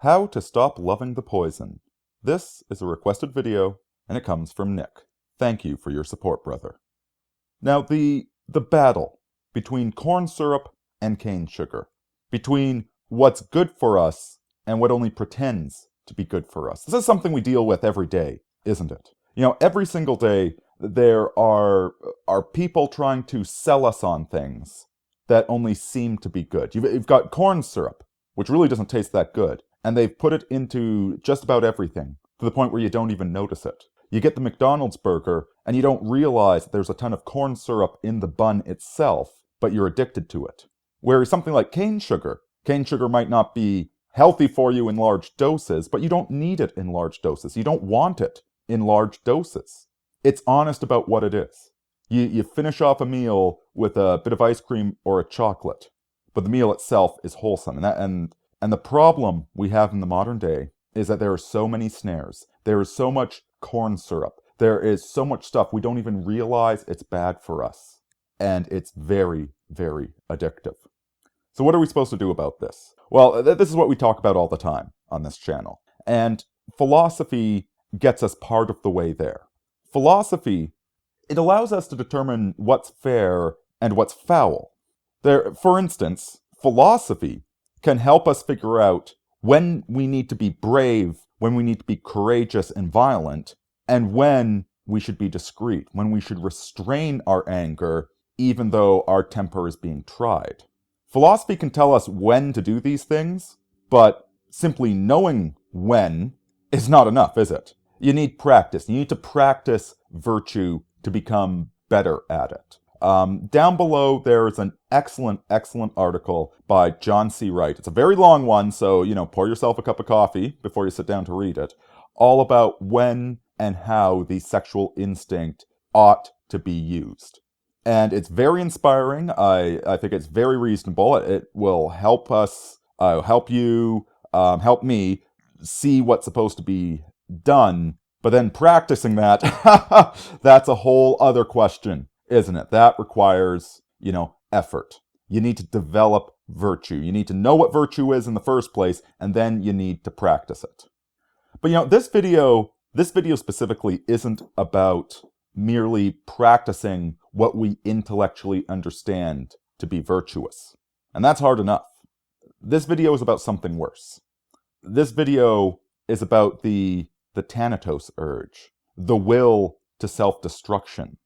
How to Stop Loving the Poison. This is a requested video, and it comes from Nick. Thank you for your support, brother. Now, the battle between corn syrup and cane sugar, between what's good for us and what only pretends to be good for us. This is something we deal with every day, isn't it? You know, every single day there are people trying to sell us on things that only seem to be good. You've got corn syrup, which really doesn't taste that good, and they've put it into just about everything, to the point where you don't even notice it. You get the McDonald's burger, and you don't realize that there's a ton of corn syrup in the bun itself, but you're addicted to it. Whereas something like cane sugar might not be healthy for you in large doses, but you don't need it in large doses. You don't want it in large doses. It's honest about what it is. You finish off a meal with a bit of ice cream or a chocolate, but the meal itself is wholesome. And the problem we have in the modern day is that there are so many snares. There is so much corn syrup. There is so much stuff we don't even realize it's bad for us. And it's very, very addictive. So what are we supposed to do about this? Well, this is what we talk about all the time on this channel. And philosophy gets us part of the way there. Philosophy, it allows us to determine what's fair and what's foul. For instance, philosophy can help us figure out when we need to be brave, when we need to be courageous and violent, and when we should be discreet, when we should restrain our anger, even though our temper is being tried. Philosophy can tell us when to do these things, but simply knowing when is not enough, is it? You need practice. You need to practice virtue to become better at it. Down below, there is an excellent article by John C. Wright. It's a very long one, so, pour yourself a cup of coffee before you sit down to read it. All about when and how the sexual instinct ought to be used. And it's very inspiring. I think it's very reasonable. It will help us, help you, help me see what's supposed to be done. But then practicing that, that's a whole other question, isn't it? That requires, effort. You need to develop virtue. You need to know what virtue is in the first place, and then you need to practice it. But this video specifically isn't about merely practicing what we intellectually understand to be virtuous. And that's hard enough. This video is about something worse. This video is about the thanatos urge, the will to self-destruction.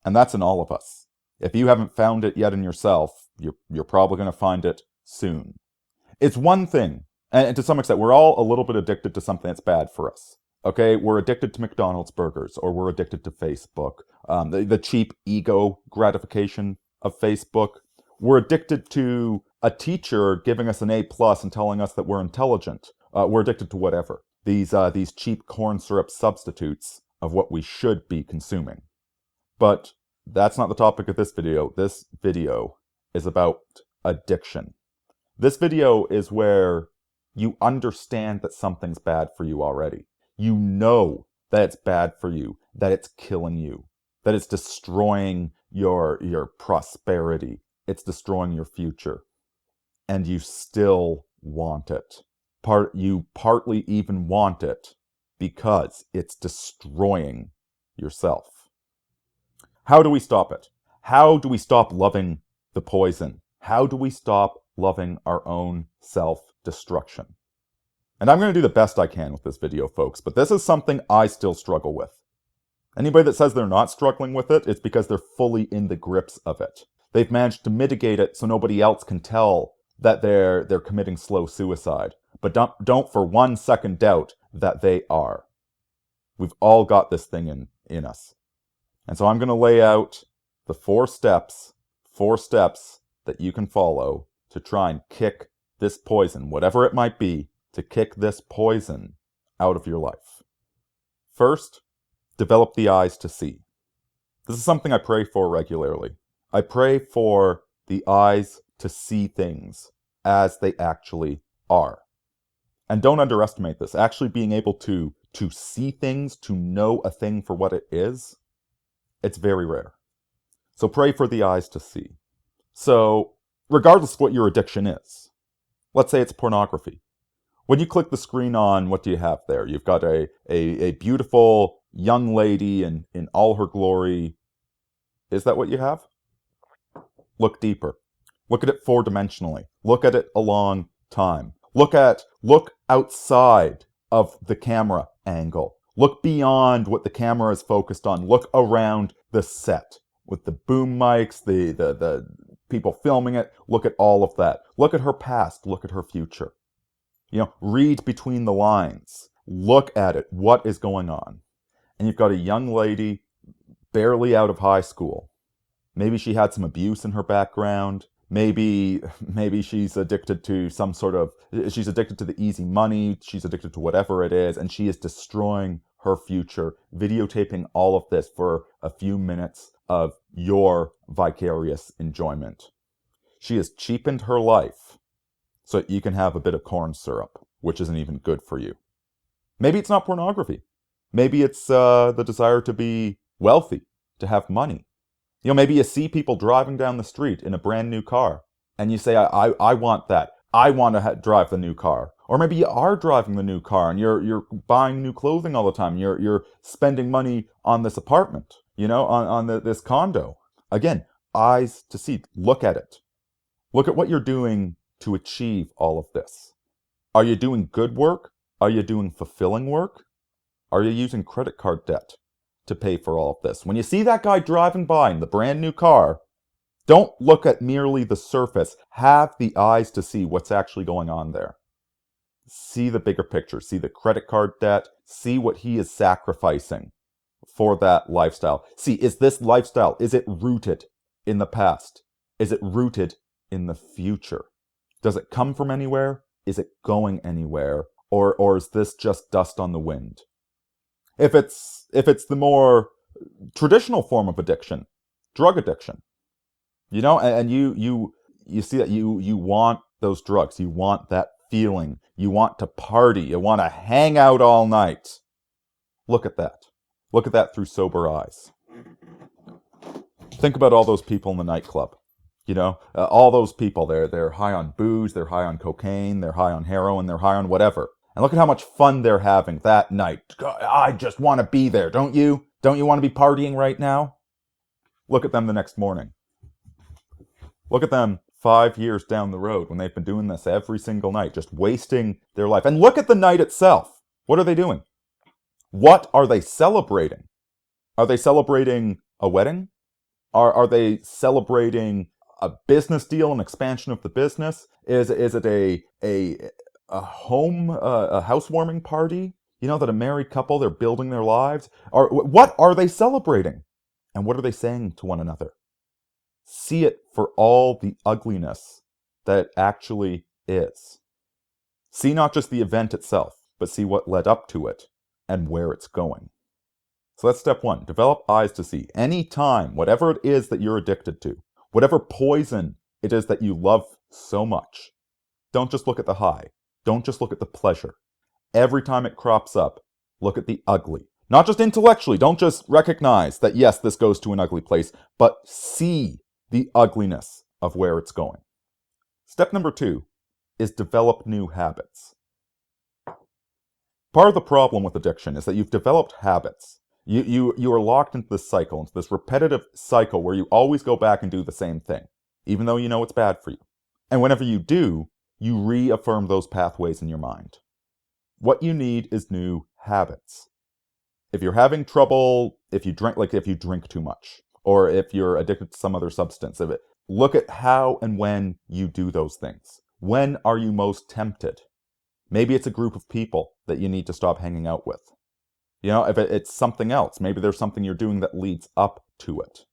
And that's in all of us. If you haven't found it yet in yourself, you're probably going to find it soon. It's one thing, and to some extent, we're all a little bit addicted to something that's bad for us. Okay, we're addicted to McDonald's burgers, or we're addicted to Facebook, the cheap ego gratification of Facebook. We're addicted to a teacher giving us an A+ and telling us that we're intelligent. We're addicted to whatever. These cheap corn syrup substitutes of what we should be consuming. But that's not the topic of this video. This video is about addiction. This video is where you understand that something's bad for you already. You know that it's bad for you, that it's killing you, that it's destroying your prosperity, it's destroying your future, and you still want it. You partly even want it because it's destroying yourself. How do we stop it? How do we stop loving the poison? How do we stop loving our own self-destruction? And I'm going to do the best I can with this video, folks, but this is something I still struggle with. Anybody that says they're not struggling with it, it's because they're fully in the grips of it. They've managed to mitigate it so nobody else can tell that they're committing slow suicide. But don't for 1 second doubt that they are. We've all got this thing in us. And so I'm going to lay out the 4 steps that you can follow to try and kick this poison, whatever it might be, to kick this poison out of your life. First, develop the eyes to see. This is something I pray for regularly. I pray for the eyes to see things as they actually are. And don't underestimate this. Actually being able to see things, to know a thing for what it is, it's very rare. So pray for the eyes to see. So regardless of what your addiction is, let's say it's pornography. When you click the screen on, what do you have there? You've got a beautiful young lady in all her glory. Is that what you have? Look deeper. Look at it four-dimensionally. Look at it along time. Look outside of the camera angle. Look beyond what the camera is focused on. Look around the set with the boom mics, the people filming it. Look at all of that. Look at her past. Look at her future. Read between the lines. Look at it. What is going on? And you've got a young lady barely out of high school. Maybe she had some abuse in her background. Maybe she's addicted to she's addicted to the easy money. She's addicted to whatever it is, and she is destroying her future, videotaping all of this for a few minutes of your vicarious enjoyment. She has cheapened her life so that you can have a bit of corn syrup, which isn't even good for you. Maybe it's not pornography. Maybe it's the desire to be wealthy, to have money. Maybe you see people driving down the street in a brand new car, and you say, I want that. I want to drive the new car. Or maybe you are driving the new car, and you're buying new clothing all the time. You're spending money on this apartment, on this condo. Again, eyes to see. Look at it. Look at what you're doing to achieve all of this. Are you doing good work? Are you doing fulfilling work? Are you using credit card debt to pay for all of this? When you see that guy driving by in the brand new car, don't look at merely the surface. Have the eyes to see what's actually going on there. See the bigger picture. See the credit card debt. See what he is sacrificing for that lifestyle. See, is this lifestyle, is it rooted in the past? Is it rooted in the future? Does it come from anywhere? Is it going anywhere? Or is this just dust on the wind? If it's the more traditional form of addiction, drug addiction, and you see that you want those drugs, you want that feeling, you want to party, you want to hang out all night. Look at that. Look at that through sober eyes. Think about all those people in the nightclub. All those people, they're high on booze, they're high on cocaine, they're high on heroin, they're high on whatever. And look at how much fun they're having that night. I just want to be there, don't you? Don't you want to be partying right now? Look at them the next morning. Look at them 5 years down the road when they've been doing this every single night, just wasting their life. And look at the night itself. What are they doing? What are they celebrating? Are they celebrating a wedding? Are they celebrating a business deal, an expansion of the business? Is it a housewarming party? That a married couple, they're building their lives? Or what are they celebrating? And what are they saying to one another? See it for all the ugliness that it actually is. See not just the event itself, but see what led up to it and where it's going. So that's step one. Develop eyes to see. Any time, whatever it is that you're addicted to, whatever poison it is that you love so much, don't just look at the high. Don't just look at the pleasure. Every time it crops up, look at the ugly. Not just intellectually. Don't just recognize that, yes, this goes to an ugly place, but see the ugliness of where it's going. Step number 2 is develop new habits. Part of the problem with addiction is that you've developed habits. You are locked into this cycle, into this repetitive cycle where you always go back and do the same thing, even though you know it's bad for you. And whenever you do, you reaffirm those pathways in your mind. What you need is new habits. If you're having trouble, if you drink too much, or if you're addicted to some other substance, look at how and when you do those things. When are you most tempted? Maybe it's a group of people that you need to stop hanging out with. If it's something else, maybe there's something you're doing that leads up to it.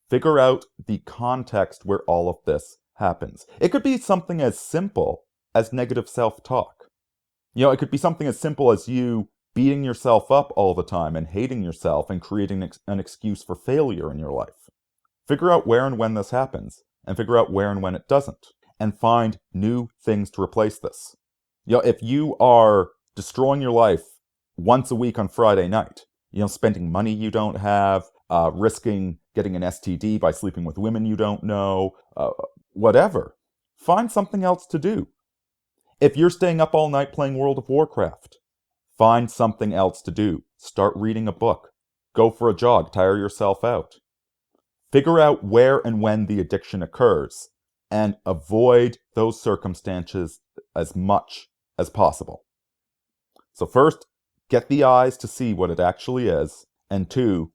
Figure out the context where all of this happens. It could be something as simple as negative self-talk. It could be something as simple as you beating yourself up all the time and hating yourself and creating an excuse for failure in your life. Figure out where and when this happens, and figure out where and when it doesn't, and find new things to replace this. If you are destroying your life once a week on Friday night, spending money you don't have, risking getting an STD by sleeping with women you don't know, whatever, find something else to do. If you're staying up all night playing World of Warcraft, find something else to do. Start reading a book. Go for a jog. Tire yourself out. Figure out where and when the addiction occurs and avoid those circumstances as much as possible. So first, get the eyes to see what it actually is, and two,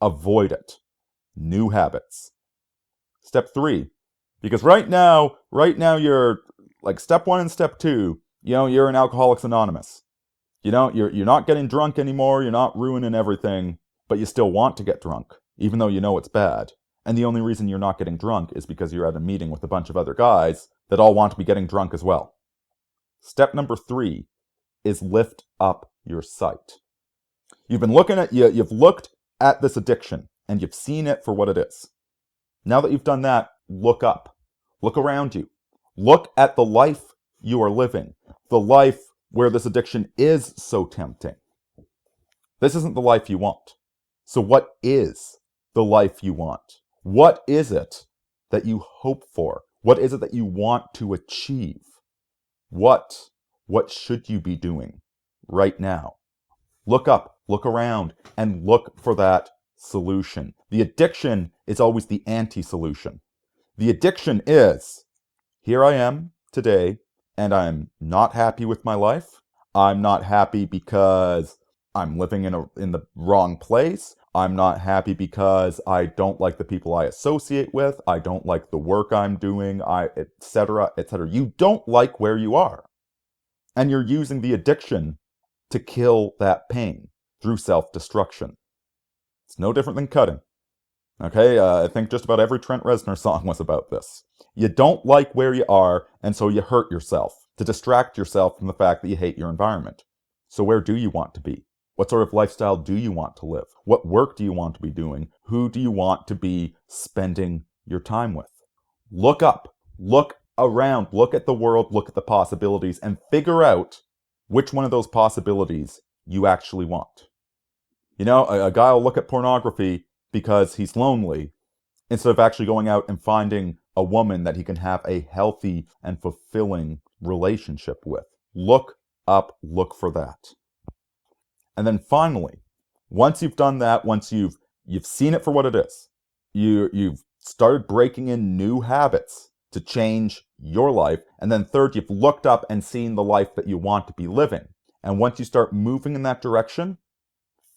avoid it. New habits. Step 3, because right now you're like step 1 and step 2, you're in Alcoholics Anonymous. You're not getting drunk anymore, you're not ruining everything, but you still want to get drunk, even though you know it's bad. And the only reason you're not getting drunk is because you're at a meeting with a bunch of other guys that all want to be getting drunk as well. Step number 3 is lift up your sight. You've looked at this addiction and you've seen it for what it is. Now that you've done that, look up. Look around you. Look at the life you are living. The life where this addiction is so tempting. This isn't the life you want. So what is the life you want? What is it that you hope for? What is it that you want to achieve? What should you be doing right now? Look up, look around, and look for that solution. The addiction is always the anti-solution. The addiction is, here I am today, and I'm not happy with my life. I'm not happy because I'm living in the wrong place. I'm not happy because I don't like the people I associate with. I don't like the work I'm doing, etc., etc. You don't like where you are. And you're using the addiction to kill that pain through self-destruction. It's no different than cutting. Okay, I think just about every Trent Reznor song was about this. You don't like where you are, and so you hurt yourself to distract yourself from the fact that you hate your environment. So where do you want to be? What sort of lifestyle do you want to live? What work do you want to be doing? Who do you want to be spending your time with? Look up, look around, look at the world, look at the possibilities, and figure out which one of those possibilities you actually want. A guy will look at pornography because he's lonely, instead of actually going out and finding a woman that he can have a healthy and fulfilling relationship with. Look up, look for that. And then finally, once you've done that, once you've seen it for what it is, you've started breaking in new habits to change your life, and then third, you've looked up and seen the life that you want to be living. And once you start moving in that direction,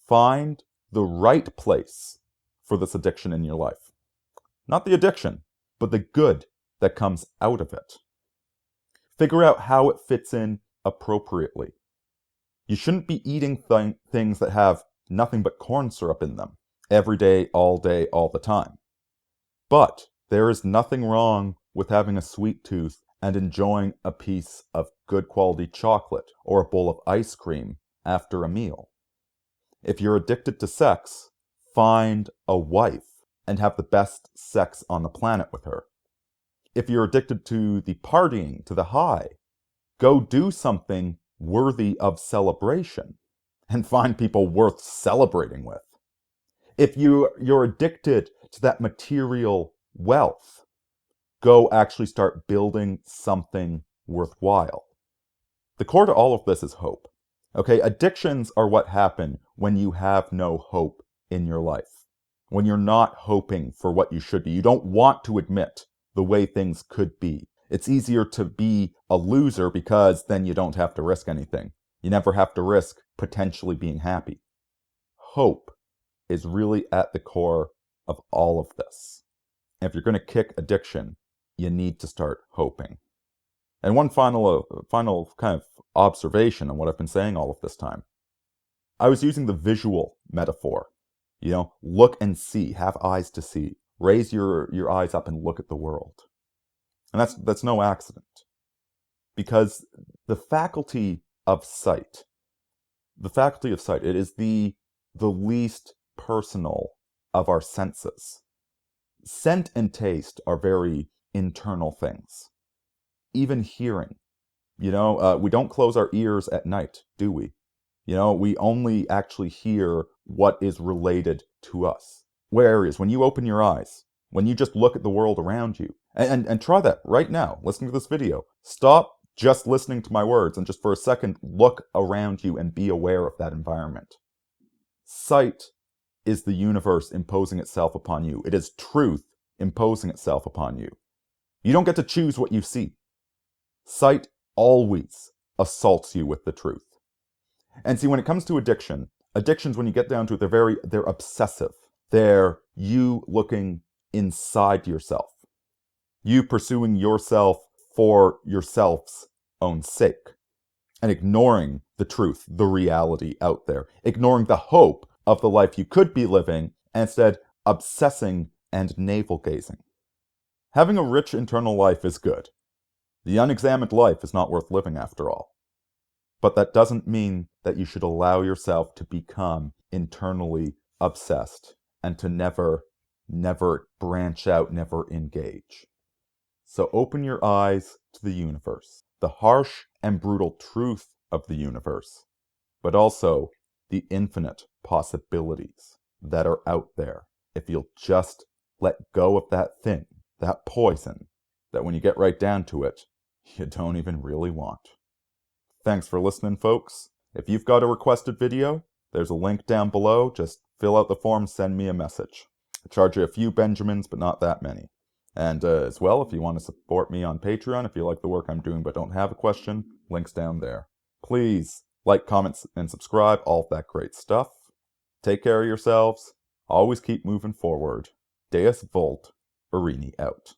find the right place for this addiction in your life. Not the addiction, but the good that comes out of it. Figure out how it fits in appropriately. You shouldn't be eating things that have nothing but corn syrup in them every day, all the time. But there is nothing wrong with having a sweet tooth and enjoying a piece of good quality chocolate or a bowl of ice cream after a meal. If you're addicted to sex, find a wife and have the best sex on the planet with her. If you're addicted to the partying, to the high, go do something worthy of celebration and find people worth celebrating with. If you're addicted to that material wealth, go actually start building something worthwhile. The core to all of this is hope. Okay, addictions are what happen when you have no hope in your life. When you're not hoping for what you should be. You don't want to admit the way things could be. It's easier to be a loser because then you don't have to risk anything. You never have to risk potentially being happy. Hope is really at the core of all of this. And if you're going to kick addiction, you need to start hoping. And one final kind of observation on what I've been saying all of this time. I was using the visual metaphor. Look and see, have eyes to see. Raise your eyes up and look at the world. And that's no accident. Because the faculty of sight, it is the least personal of our senses. Scent and taste are very internal things. Even hearing. We don't close our ears at night, do we? We only actually hear what is related to us. Whereas when you open your eyes, when you just look at the world around you, and try that right now, listen to this video. Stop just listening to my words, and just for a second, look around you and be aware of that environment. Sight is the universe imposing itself upon you. It is truth imposing itself upon you. You don't get to choose what you see. Sight always assaults you with the truth. And see, when it comes to addictions, when you get down to it, they're obsessive. They're you looking inside yourself. You pursuing yourself for yourself's own sake. And ignoring the truth, the reality out there. Ignoring the hope of the life you could be living, and instead obsessing and navel-gazing. Having a rich internal life is good. The unexamined life is not worth living after all. But that doesn't mean that you should allow yourself to become internally obsessed and to never branch out, never engage. So open your eyes to the universe, the harsh and brutal truth of the universe, but also the infinite possibilities that are out there if you'll just let go of that thing, that poison, that when you get right down to it, you don't even really want. Thanks for listening, folks. If you've got a requested video, there's a link down below. Just fill out the form, send me a message. I charge you a few Benjamins, but not that many. And as well, if you want to support me on Patreon, if you like the work I'm doing but don't have a question, links down there. Please like, comment, and subscribe, all of that great stuff. Take care of yourselves. Always keep moving forward. Deus Volt, Aurini out.